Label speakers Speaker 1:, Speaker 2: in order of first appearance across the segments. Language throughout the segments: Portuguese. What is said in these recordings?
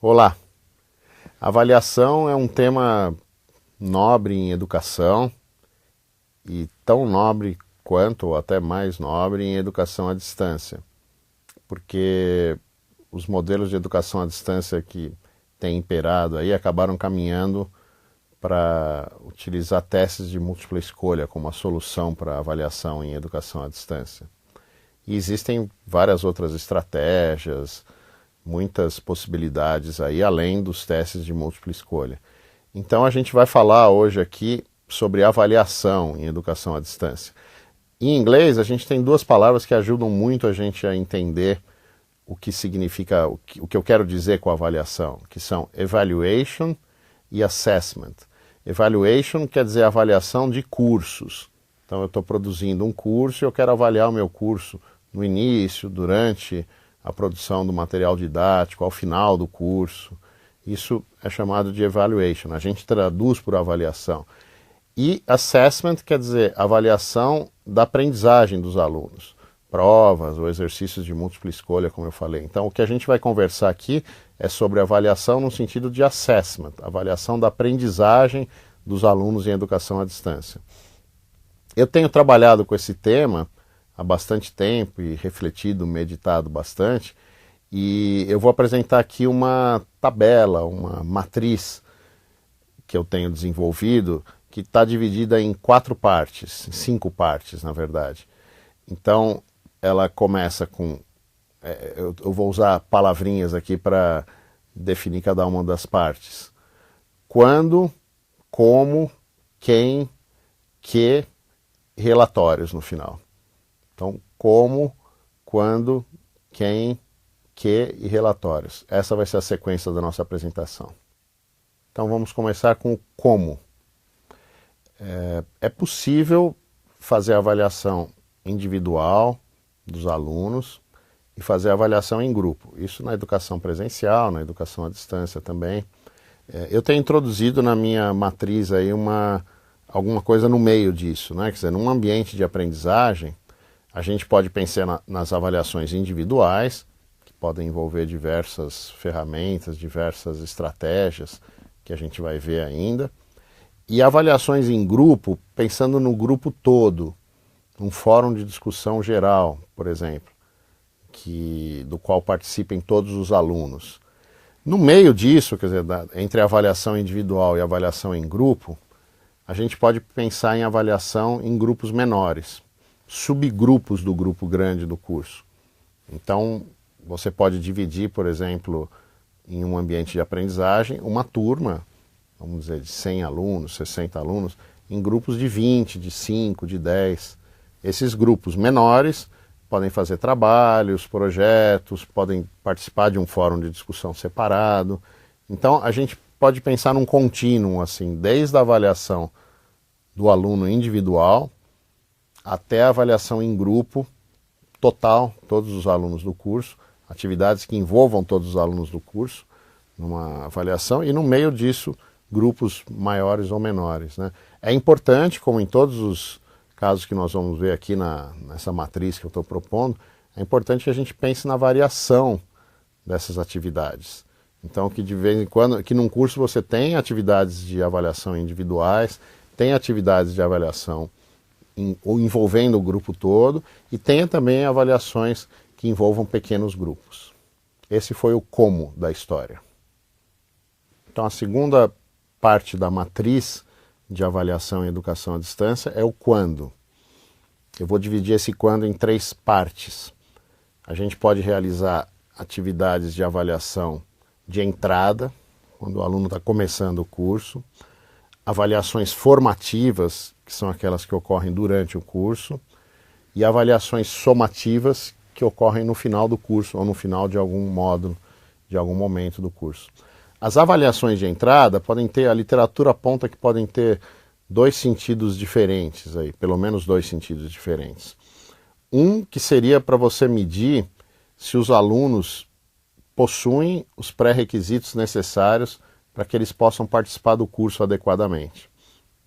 Speaker 1: Olá! Avaliação é um tema nobre em educação e tão nobre quanto, ou até mais nobre, em educação à distância, porque os modelos de educação à distância que têm imperado aí acabaram caminhando para utilizar testes de múltipla escolha como a solução para avaliação em educação à distância. E existem várias outras estratégias, muitas possibilidades aí, além dos testes de múltipla escolha. Então a gente vai falar hoje aqui sobre avaliação em educação à distância. Em inglês, a gente tem duas palavras que ajudam muito a gente a entender o que significa, o que eu quero dizer com avaliação, que são evaluation e assessment. Evaluation quer dizer avaliação de cursos. Então eu estou produzindo um curso e eu quero avaliar o meu curso no início, durante a produção do material didático, ao final do curso. Isso é chamado de evaluation. A gente traduz por avaliação. E assessment quer dizer avaliação da aprendizagem dos alunos. Provas ou exercícios de múltipla escolha, como eu falei. Então, o que a gente vai conversar aqui é sobre avaliação no sentido de assessment, avaliação da aprendizagem dos alunos em educação à distância. Eu tenho trabalhado com esse tema há bastante tempo e refletido, meditado bastante, e eu vou apresentar aqui uma tabela, uma matriz que eu tenho desenvolvido, que está dividida em 4 partes, 5 partes, na verdade. Então, ela começa com... eu vou usar palavrinhas aqui para definir cada uma das partes. Quando, como, quem, que, relatórios no final. Então, como, quando, quem, que e relatórios. Essa vai ser a sequência da nossa apresentação. Então, vamos começar com o como. É possível fazer a avaliação individual dos alunos e fazer a avaliação em grupo. Isso na educação presencial, na educação à distância também. Eu tenho introduzido na minha matriz aí alguma coisa no meio disso, né? Quer dizer, num ambiente de aprendizagem, a gente pode pensar nas avaliações individuais, que podem envolver diversas ferramentas, diversas estratégias, que a gente vai ver ainda, e avaliações em grupo, pensando no grupo todo, um fórum de discussão geral, por exemplo, do qual participem todos os alunos. No meio disso, quer dizer, entre a avaliação individual e a avaliação em grupo, a gente pode pensar em avaliação em grupos menores, subgrupos do grupo grande do curso. Então, você pode dividir, por exemplo, em um ambiente de aprendizagem, uma turma, vamos dizer, de 100 alunos, 60 alunos, em grupos de 20, de 5, de 10. Esses grupos menores podem fazer trabalhos, projetos, podem participar de um fórum de discussão separado. Então, a gente pode pensar num contínuo, assim, desde a avaliação do aluno individual até a avaliação em grupo, total, todos os alunos do curso, atividades que envolvam todos os alunos do curso, numa avaliação, e no meio disso, grupos maiores ou menores, né? É importante, como em todos os casos que nós vamos ver aqui nessa matriz que eu estou propondo, é importante que a gente pense na variação dessas atividades. Então, que de vez em quando, que num curso você tem atividades de avaliação individuais, tem atividades de avaliação envolvendo o grupo todo, e tenha também avaliações que envolvam pequenos grupos. Esse foi o como da história. Então, a segunda parte da matriz de avaliação em educação à distância é o quando. Eu vou dividir esse quando em 3 partes. A gente pode realizar atividades de avaliação de entrada, quando o aluno está começando o curso, avaliações formativas, que são aquelas que ocorrem durante o curso, e avaliações somativas, que ocorrem no final do curso, ou no final de algum módulo, de algum momento do curso. As avaliações de entrada podem ter, a literatura aponta que podem ter 2 sentidos diferentes, aí, pelo menos 2 sentidos diferentes. Um que seria para você medir se os alunos possuem os pré-requisitos necessários para que eles possam participar do curso adequadamente.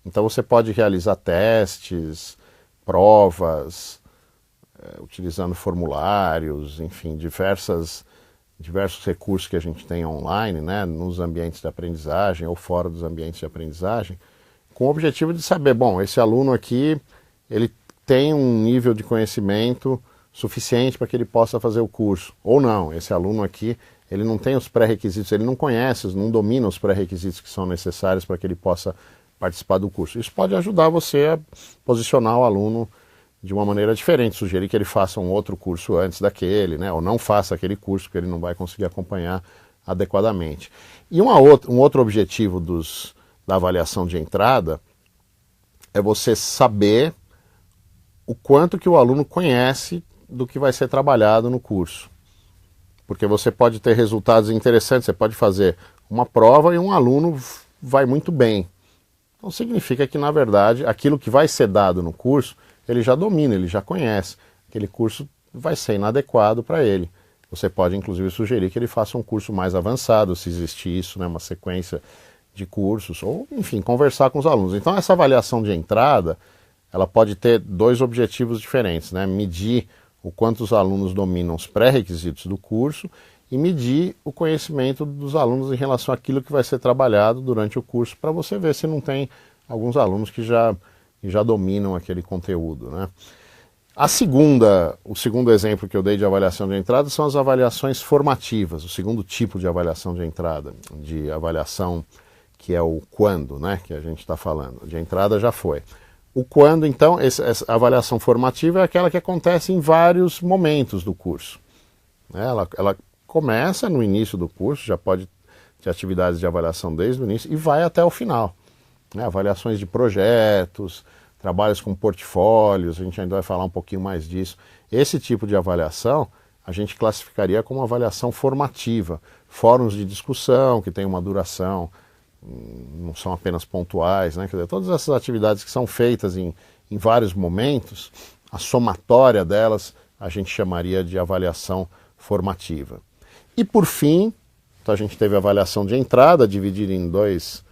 Speaker 1: Então você pode realizar testes, provas, utilizando formulários, enfim, diversas diversos recursos que a gente tem online, né, nos ambientes de aprendizagem ou fora dos ambientes de aprendizagem, com o objetivo de saber, bom, esse aluno aqui, ele tem um nível de conhecimento suficiente para que ele possa fazer o curso, ou não, esse aluno aqui, ele não tem os pré-requisitos, ele não conhece, não domina os pré-requisitos que são necessários para que ele possa participar do curso. Isso pode ajudar você a posicionar o aluno de uma maneira diferente, sugerir que ele faça um outro curso antes daquele, né? Ou não faça aquele curso que ele não vai conseguir acompanhar adequadamente. E um outro objetivo da avaliação de entrada é você saber o quanto que o aluno conhece do que vai ser trabalhado no curso. Porque você pode ter resultados interessantes, você pode fazer uma prova e um aluno vai muito bem. Então significa que, na verdade, aquilo que vai ser dado no curso, ele já domina, ele já conhece. Aquele curso vai ser inadequado para ele. Você pode, inclusive, sugerir que ele faça um curso mais avançado, se existir isso, né, uma sequência de cursos, ou, enfim, conversar com os alunos. Então, essa avaliação de entrada, ela pode ter dois objetivos diferentes, né? Medir o quanto os alunos dominam os pré-requisitos do curso e medir o conhecimento dos alunos em relação àquilo que vai ser trabalhado durante o curso, para você ver se não tem alguns alunos que já dominam aquele conteúdo, né? O segundo exemplo que eu dei de avaliação de entrada são as avaliações formativas, o segundo tipo de avaliação de entrada, de avaliação que é o quando, né, que a gente está falando. De entrada já foi. O quando, então, essa avaliação formativa é aquela que acontece em vários momentos do curso. Ela começa no início do curso, já pode ter atividades de avaliação desde o início e vai até o final. Né? Avaliações de projetos, trabalhos com portfólios, a gente ainda vai falar um pouquinho mais disso. Esse tipo de avaliação a gente classificaria como avaliação formativa. Fóruns de discussão que tem uma duração, não são apenas pontuais, né? Quer dizer, todas essas atividades que são feitas em vários momentos, a somatória delas a gente chamaria de avaliação formativa. E por fim, então a gente teve a avaliação de entrada, dividida em dois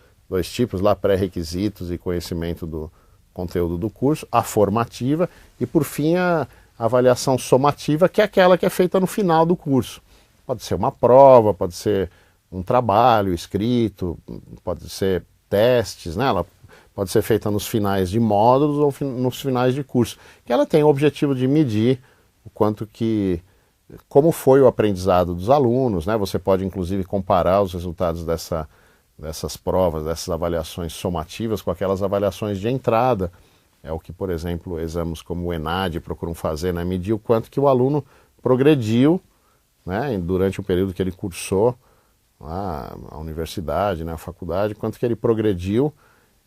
Speaker 1: tipos, lá pré-requisitos e conhecimento do conteúdo do curso, a formativa, e por fim a avaliação somativa, que é aquela que é feita no final do curso. Pode ser uma prova, pode ser um trabalho escrito, pode ser testes, né? Ela pode ser feita nos finais de módulos ou nos finais de curso, que ela tem o objetivo de medir o quanto como foi o aprendizado dos alunos, né? Você pode inclusive comparar os resultados dessas provas, dessas avaliações somativas com aquelas avaliações de entrada. É o que, por exemplo, exames como o ENAD procuram fazer, né? Medir o quanto que o aluno progrediu, né? Durante o período que ele cursou a universidade, né, a faculdade, quanto que ele progrediu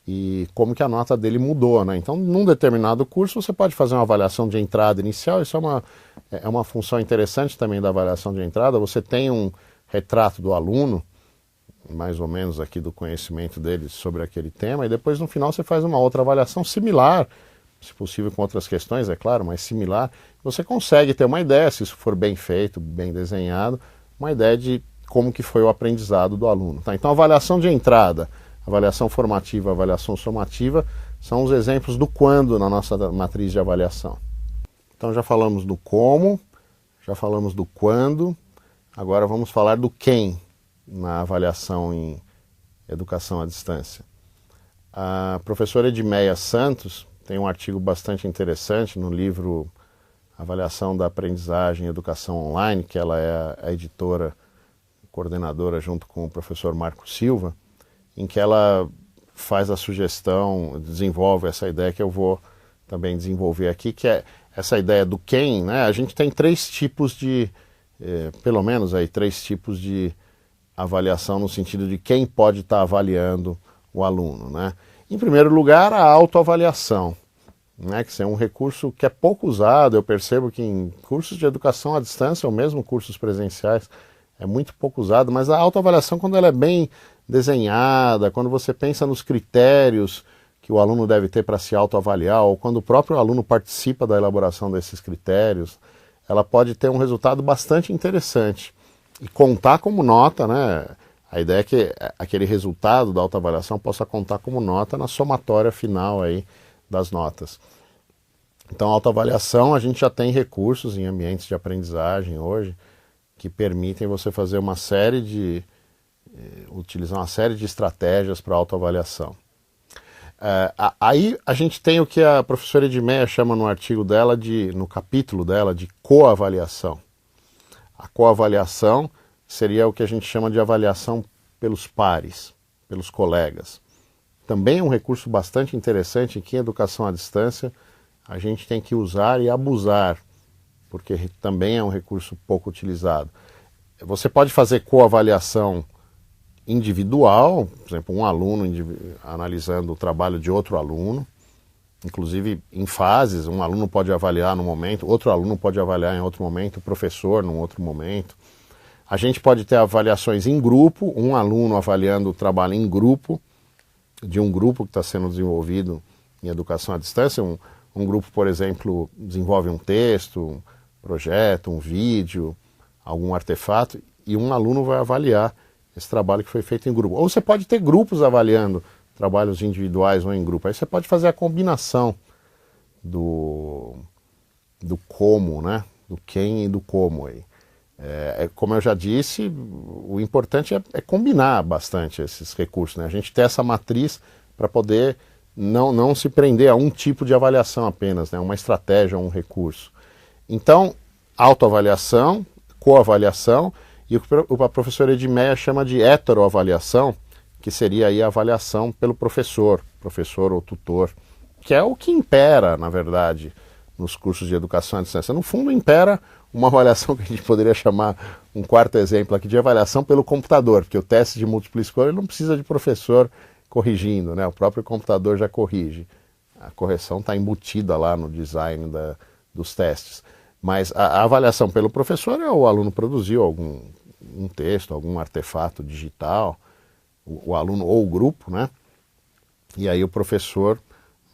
Speaker 1: e como que a nota dele mudou, né? Então, num determinado curso, você pode fazer uma avaliação de entrada inicial, isso é uma função interessante também da avaliação de entrada, você tem um retrato do aluno, mais ou menos aqui do conhecimento dele sobre aquele tema, e depois no final você faz uma outra avaliação similar, se possível com outras questões, é claro, mas similar, você consegue ter uma ideia, se isso for bem feito, bem desenhado, uma ideia de como que foi o aprendizado do aluno. Tá? Então, avaliação de entrada, avaliação formativa, avaliação somativa, são os exemplos do quando na nossa matriz de avaliação. Então, já falamos do como, já falamos do quando, agora vamos falar do quem na avaliação em educação à distância. A professora Edmeia Santos tem um artigo bastante interessante no livro Avaliação da Aprendizagem e Educação Online, que ela é a editora coordenadora junto com o professor Marco Silva, em que ela faz a sugestão, desenvolve essa ideia que eu vou também desenvolver aqui, que é essa ideia do quem, né? A gente tem pelo menos aí, três tipos de avaliação no sentido de quem pode estar avaliando o aluno, né? Em primeiro lugar, a autoavaliação, né? Que é um recurso que é pouco usado, eu percebo que em cursos de educação à distância, ou mesmo cursos presenciais, é muito pouco usado, mas a autoavaliação, quando ela é bem desenhada, quando você pensa nos critérios que o aluno deve ter para se autoavaliar, ou quando o próprio aluno participa da elaboração desses critérios, ela pode ter um resultado bastante interessante. E contar como nota, né? A ideia é que aquele resultado da autoavaliação possa contar como nota na somatória final aí das notas. Então, a autoavaliação, a gente já tem recursos em ambientes de aprendizagem hoje, que permitem você fazer uma série de utilizar uma série de estratégias para autoavaliação. Aí a gente tem o que a professora Edmeia chama no artigo dela, no capítulo dela, de coavaliação. A coavaliação seria o que a gente chama de avaliação pelos pares, pelos colegas. Também é um recurso bastante interessante que em educação à distância a gente tem que usar e abusar, porque também é um recurso pouco utilizado. Você pode fazer coavaliação individual, por exemplo, um aluno analisando o trabalho de outro aluno, inclusive em fases, um aluno pode avaliar num momento, outro aluno pode avaliar em outro momento, o professor num outro momento. A gente pode ter avaliações em grupo, um aluno avaliando o trabalho em grupo, de um grupo que está sendo desenvolvido em educação à distância. Um grupo, por exemplo, desenvolve um texto, um projeto, um vídeo, algum artefato, e um aluno vai avaliar esse trabalho que foi feito em grupo. Ou você pode ter grupos avaliando trabalhos individuais ou em grupo. Aí você pode fazer a combinação do como, né? Do quem e do como aí. Como eu já disse, o importante é combinar bastante esses recursos, né? A gente ter essa matriz para poder não se prender a um tipo de avaliação apenas, né? Uma estratégia, um recurso. Então, autoavaliação, coavaliação, e o a professora Edmeia chama de heteroavaliação, que seria aí a avaliação pelo professor ou tutor, que é o que impera, na verdade, nos cursos de educação à distância. No fundo, impera uma avaliação que a gente poderia chamar, um quarto exemplo aqui, de avaliação pelo computador, porque o teste de múltipla escolha não precisa de professor corrigindo, né? O próprio computador já corrige. A correção está embutida lá no design dos testes. Mas a avaliação pelo professor é o aluno produziu um texto, algum artefato digital, o aluno ou o grupo, né? E aí o professor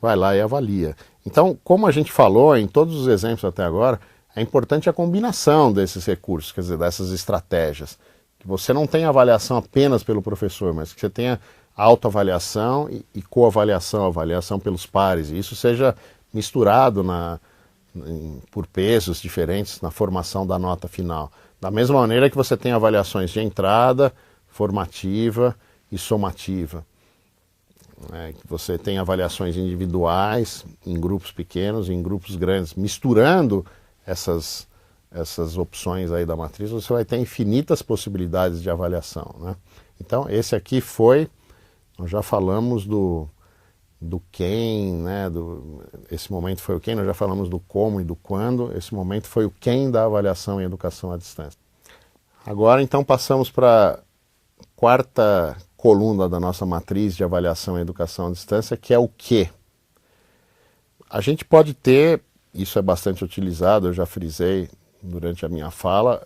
Speaker 1: vai lá e avalia. Então, como a gente falou em todos os exemplos até agora, é importante a combinação desses recursos, quer dizer, dessas estratégias. Que você não tenha avaliação apenas pelo professor, mas que você tenha autoavaliação e coavaliação, avaliação pelos pares, e isso seja misturado por pesos diferentes na formação da nota final. Da mesma maneira que você tem avaliações de entrada, formativa e somativa. Você tem avaliações individuais, em grupos pequenos e em grupos grandes. Misturando essas opções aí da matriz, você vai ter infinitas possibilidades de avaliação, né? Então, esse aqui nós já falamos do quem, né? Esse momento foi o quem, nós já falamos do como e do quando, esse momento foi o quem da avaliação em educação à distância. Agora, então, passamos para a quarta coluna da nossa matriz de avaliação em educação à distância, que é o que. A gente pode ter, isso é bastante utilizado, eu já frisei durante a minha fala,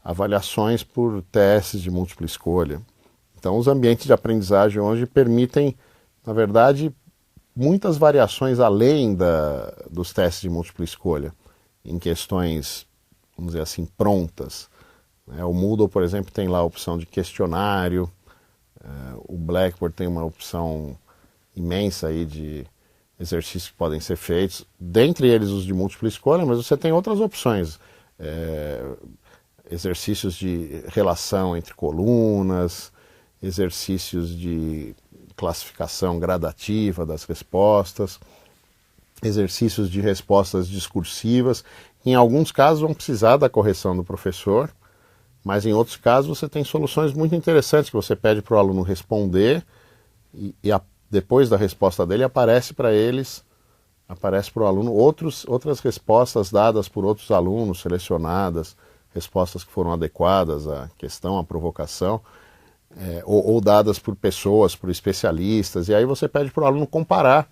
Speaker 1: avaliações por testes de múltipla escolha. Então, os ambientes de aprendizagem hoje permitem, na verdade, muitas variações além dos testes de múltipla escolha, em questões, vamos dizer assim, prontas. O Moodle, por exemplo, tem lá a opção de questionário, o Blackboard tem uma opção imensa aí de exercícios que podem ser feitos, dentre eles os de múltipla escolha, mas você tem outras opções, exercícios de relação entre colunas, exercícios de classificação gradativa das respostas, exercícios de respostas discursivas. Em alguns casos vão precisar da correção do professor, mas em outros casos você tem soluções muito interessantes que você pede para o aluno responder e depois da resposta dele aparece para o aluno outras respostas dadas por outros alunos, selecionadas, respostas que foram adequadas à questão, à provocação, ou dadas por pessoas, por especialistas, e aí você pede para o aluno comparar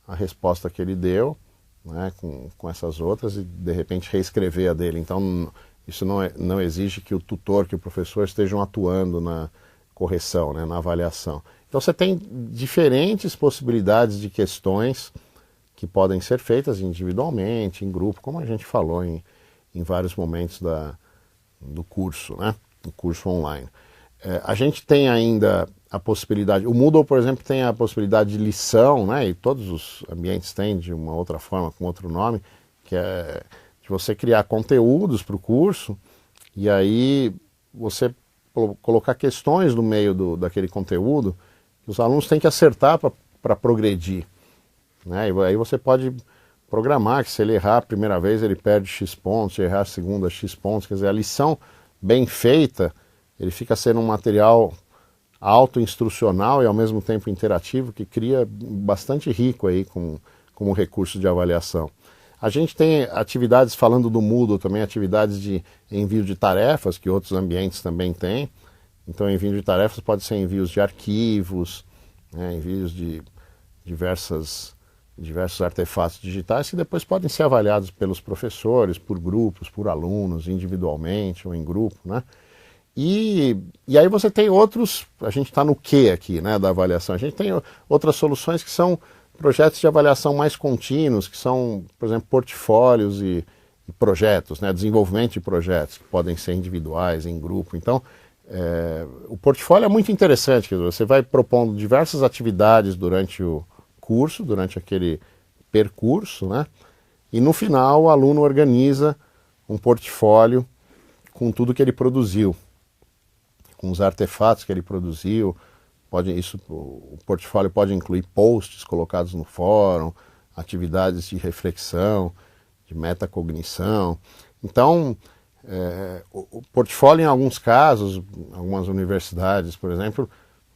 Speaker 1: a resposta que ele deu, né, com essas outras e de repente reescrever a dele. Então isso não exige que o tutor, que o professor estejam atuando na correção, né, na avaliação. Então você tem diferentes possibilidades de questões que podem ser feitas individualmente, em grupo, como a gente falou em vários momentos do curso, né, do curso online. A gente tem ainda a possibilidade, o Moodle, por exemplo, tem a possibilidade de lição, né, e todos os ambientes têm de uma outra forma, com outro nome, que é de você criar conteúdos para o curso E aí você colocar questões no meio daquele conteúdo que os alunos têm que acertar para progredir, né? E aí você pode programar que se ele errar a primeira vez ele perde X pontos, se errar a segunda X pontos, quer dizer, a lição bem feita, ele fica sendo um material auto-instrucional e ao mesmo tempo interativo que cria bastante rico aí como recurso de avaliação. A gente tem atividades, falando do Moodle também, atividades de envio de tarefas, que outros ambientes também têm. Então, envio de tarefas pode ser envios de arquivos, né, envios de diversos artefatos digitais que depois podem ser avaliados pelos professores, por grupos, por alunos, individualmente ou em grupo, né? E aí você tem outros, a gente está no que aqui, né, da avaliação, a gente tem outras soluções que são projetos de avaliação mais contínuos, que são, por exemplo, portfólios e projetos, né, desenvolvimento de projetos, que podem ser individuais, em grupo. Então, o portfólio é muito interessante, quer dizer, você vai propondo diversas atividades durante o curso, durante aquele percurso, né, e no final o aluno organiza um portfólio com tudo que ele produziu, com os artefatos que ele produziu. O portfólio pode incluir posts colocados no fórum, atividades de reflexão, de metacognição. Então, o portfólio, em alguns casos, algumas universidades, por exemplo,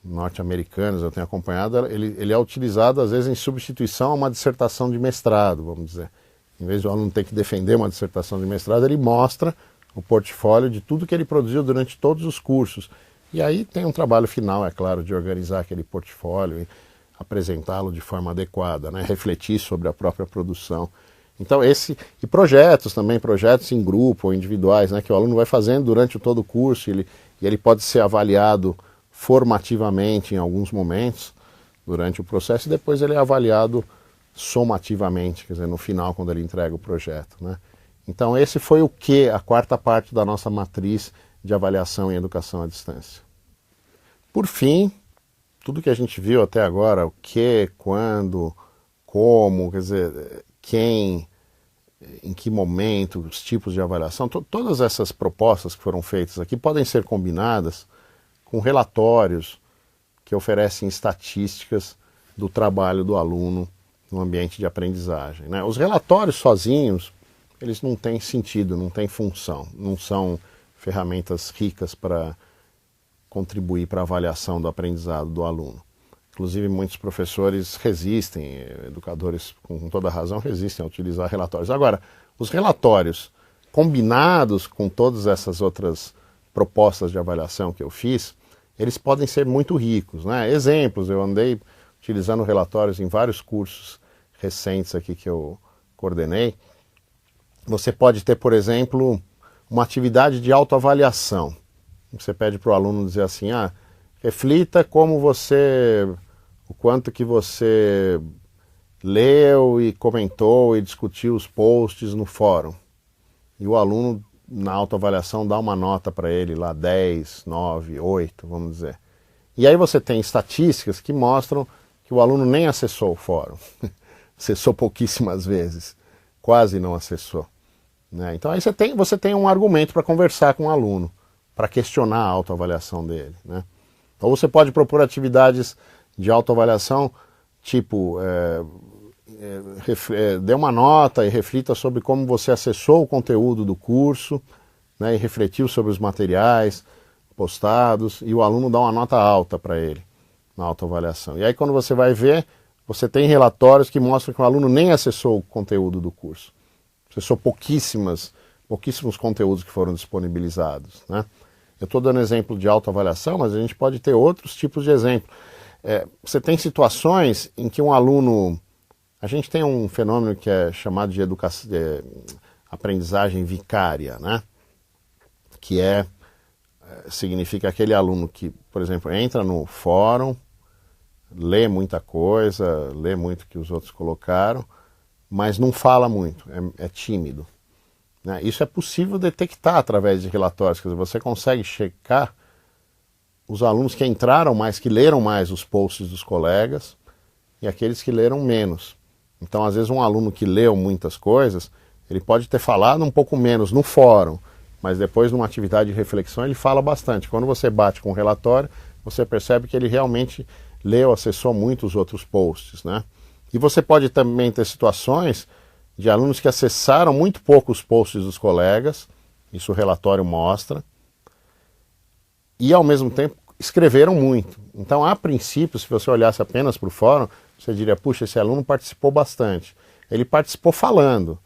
Speaker 1: norte-americanas, eu tenho acompanhado, ele é utilizado às vezes em substituição a uma dissertação de mestrado, vamos dizer. Em vez do aluno ter que defender uma dissertação de mestrado, ele mostra o portfólio de tudo que ele produziu durante todos os cursos. E aí tem um trabalho final, é claro, de organizar aquele portfólio e apresentá-lo de forma adequada, né? Refletir sobre a própria produção. Então e projetos também, projetos em grupo ou individuais, né? Que o aluno vai fazendo durante todo o curso e ele pode ser avaliado formativamente em alguns momentos durante o processo e depois ele é avaliado somativamente, quer dizer, no final, quando ele entrega o projeto, né? Então esse foi a quarta parte da nossa matriz de avaliação em educação à distância. Por fim, tudo que a gente viu até agora, o que, quando, como, quer dizer, quem, em que momento, os tipos de avaliação, todas essas propostas que foram feitas aqui podem ser combinadas com relatórios que oferecem estatísticas do trabalho do aluno no ambiente de aprendizagem, né? Os relatórios sozinhos, eles não têm sentido, não têm função, não são ferramentas ricas para contribuir para a avaliação do aprendizado do aluno. Inclusive, muitos professores resistem, educadores com toda razão resistem a utilizar relatórios. Agora, os relatórios combinados com todas essas outras propostas de avaliação que eu fiz, eles podem ser muito ricos, né? Exemplos, eu andei utilizando relatórios em vários cursos recentes aqui que eu coordenei. Você pode ter, por exemplo, uma atividade de autoavaliação. Você pede para o aluno dizer assim, reflita o quanto que você leu e comentou e discutiu os posts no fórum. E o aluno, na autoavaliação, dá uma nota para ele lá, 10, 9, 8, vamos dizer. E aí você tem estatísticas que mostram que o aluno nem acessou o fórum. Acessou pouquíssimas vezes, quase não acessou. Né? Então aí você tem um argumento para conversar com o aluno, para questionar a autoavaliação dele. Né? Ou você pode propor atividades de autoavaliação, tipo, dê uma nota e reflita sobre como você acessou o conteúdo do curso, né, e refletiu sobre os materiais postados, e o aluno dá uma nota alta para ele na autoavaliação. E aí quando você vai ver, você tem relatórios que mostram que o aluno nem acessou o conteúdo do curso. Acessou pouquíssimos conteúdos que foram disponibilizados. Né? Eu estou dando exemplo de autoavaliação, mas a gente pode ter outros tipos de exemplo. Você tem situações em que um aluno... A gente tem um fenômeno que é chamado de aprendizagem vicária, né? Que significa aquele aluno que, por exemplo, entra no fórum, lê muita coisa, lê muito que os outros colocaram, mas não fala muito, é tímido. Né? Isso é possível detectar através de relatórios, quer dizer, você consegue checar os alunos que entraram mais, que leram mais os posts dos colegas e aqueles que leram menos. Então, às vezes, um aluno que leu muitas coisas, ele pode ter falado um pouco menos no fórum, mas depois numa atividade de reflexão ele fala bastante. Quando você bate com o relatório, você percebe que ele realmente leu, acessou muito os outros posts, né? E você pode também ter situações de alunos que acessaram muito pouco os posts dos colegas, isso o relatório mostra, e ao mesmo tempo escreveram muito. Então, a princípio, se você olhasse apenas para o fórum, você diria, puxa, esse aluno participou bastante. Ele participou falando,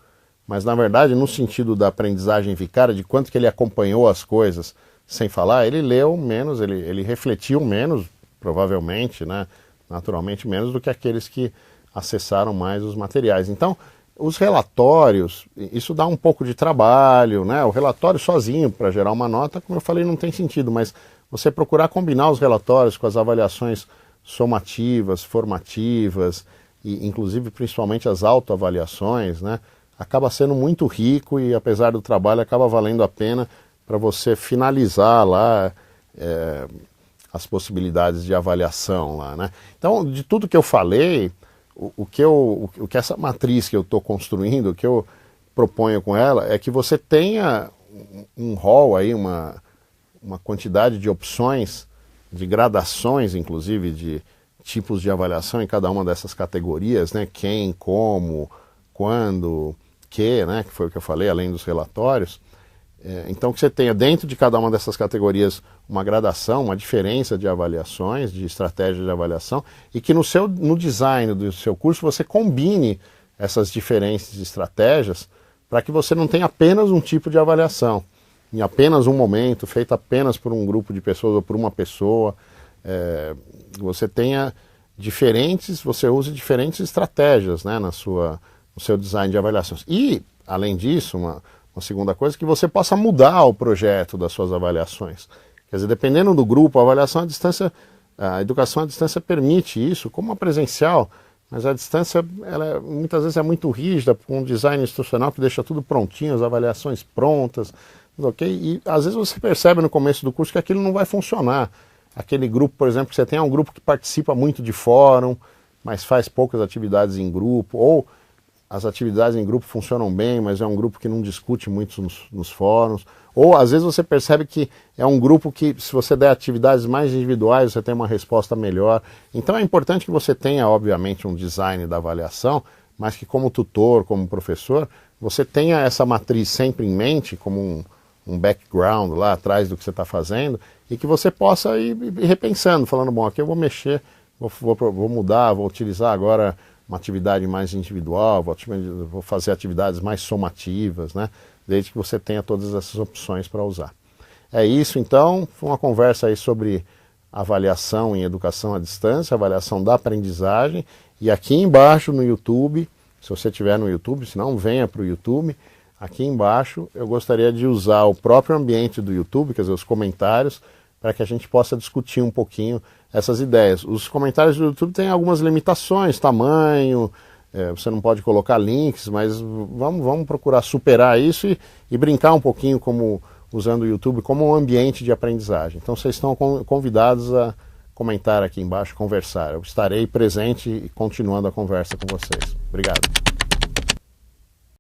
Speaker 1: mas na verdade, no sentido da aprendizagem vicária, de quanto que ele acompanhou as coisas sem falar, ele leu menos, ele refletiu menos, provavelmente, né, naturalmente menos do que aqueles que acessaram mais os materiais. Então, os relatórios, isso dá um pouco de trabalho, né? O relatório sozinho para gerar uma nota, como eu falei, não tem sentido, mas você procurar combinar os relatórios com as avaliações somativas, formativas, e inclusive principalmente as autoavaliações, né? Acaba sendo muito rico e apesar do trabalho acaba valendo a pena para você finalizar lá as possibilidades de avaliação lá, né? Então, de tudo que eu falei, o que essa matriz que eu estou construindo, o que eu proponho com ela, é que você tenha um rol aí, uma quantidade de opções, de gradações, inclusive, de tipos de avaliação em cada uma dessas categorias, né? Quem, como, quando, que, né? Que foi o que eu falei, além dos relatórios. Então, que você tenha dentro de cada uma dessas categorias uma gradação, uma diferença de avaliações, de estratégia de avaliação, e que no design do seu curso você combine essas diferentes estratégias para que você não tenha apenas um tipo de avaliação, em apenas um momento, feito apenas por um grupo de pessoas ou por uma pessoa. Você tenha você use diferentes estratégias, né, no seu design de avaliações. E, além disso, uma segunda coisa, que você possa mudar o projeto das suas avaliações. Quer dizer, dependendo do grupo, a avaliação à distância, a educação à distância permite isso, como a presencial, mas a distância, muitas vezes é muito rígida, com um design instrucional que deixa tudo prontinho, as avaliações prontas, ok? E às vezes você percebe no começo do curso que aquilo não vai funcionar. Aquele grupo, por exemplo, que você tem um grupo que participa muito de fórum, mas faz poucas atividades em grupo, ou as atividades em grupo funcionam bem, mas é um grupo que não discute muito nos fóruns. Ou às vezes você percebe que é um grupo que, se você der atividades mais individuais, você tem uma resposta melhor. Então é importante que você tenha, obviamente, um design da avaliação, mas que como tutor, como professor, você tenha essa matriz sempre em mente, como um background lá atrás do que você está fazendo, e que você possa ir repensando, falando, bom, aqui eu vou mexer, vou mudar, vou utilizar agora uma atividade mais individual, vou fazer atividades mais somativas, né? Desde que você tenha todas essas opções para usar. É isso, então, foi uma conversa aí sobre avaliação em educação à distância, avaliação da aprendizagem, e aqui embaixo no YouTube, se você estiver no YouTube, se não, venha para o YouTube, aqui embaixo eu gostaria de usar o próprio ambiente do YouTube, quer dizer, os comentários, para que a gente possa discutir um pouquinho essas ideias. Os comentários do YouTube têm algumas limitações, tamanho, você não pode colocar links, mas vamos procurar superar isso e brincar um pouquinho usando o YouTube como um ambiente de aprendizagem. Então vocês estão convidados a comentar aqui embaixo, conversar. Eu estarei presente e continuando a conversa com vocês. Obrigado.